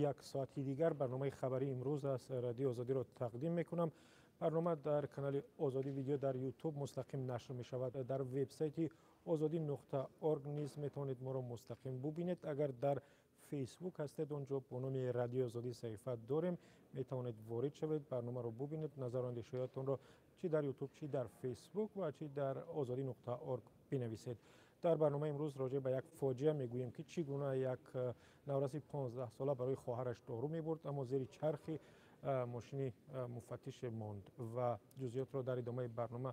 یک ساعتی دیگر برنامه خبری امروز از رادیو آزادی را تقدیم میکنم. برنامه در کانال آزادی ویدیو در یوتیوب مستقیم نشر می شود. در وبسایت azadi.org نیز میتوانید ما را مستقیم ببینید. اگر در فیسبوک هستید اونجا به نام رادیو آزادی صفحه داریم، میتوانید وارد شوید، برنامه را ببینید، نظر و اندیشه‌هایتان را چی در یوتیوب، چی در فیسبوک و چی در azadi.org بنویسید. در برنامه امروز راجع به یک فاجعه میگوییم که چگونه یک نورسی 15 ساله برای خواهرش دارو میبرد اما زیر چرخی ماشین مفتش ماند و جزئیات را در ادامه برنامه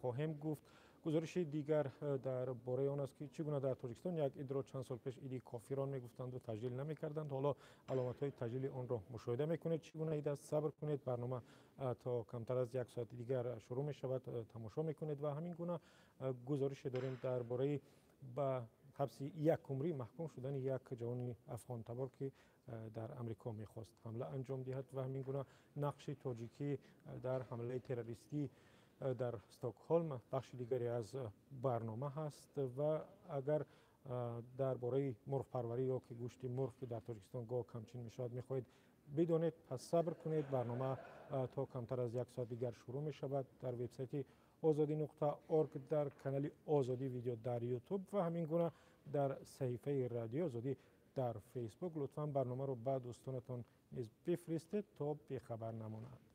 خواهیم گفت. گزارش دیگر در باره آن است که چگونه در تاجیکستان یک عید را چند سال پیش عید کافران میگفتند و تجلیل نمیکردند، حالا علامت های تجلیل آن را مشاهده میکنید. چگونه عید است؟ صبر کنید، برنامه تا کمتر از یک ساعت دیگر شروع می شود، تماشا میکنید. و همین گونه گزارش داریم درباره به حبس یک عمری محکوم شدن یک جوان افغان تبار که در امریکا میخواست حمله انجام دهد و همین گونه نقش تاجیکی در حمله تروریستی در استکهلم بخش دیگری از برنامه هست. و اگر درباره مرغ پروری یا که گوشت مرغ که در تاجیکستان گاه کمچین میشود میخواهید بدونید، پس صبر کنید. برنامه تا کمتر از یک ساعت دیگر شروع می شود در وبسایت azadi.org، در کانال آزادی ویدیو در یوتیوب و همین گونه در صفحه رادیو آزادی در فیسبوک. لطفاً برنامه رو به دوستانتان نیز بفرستید تا بیخبر نمانند.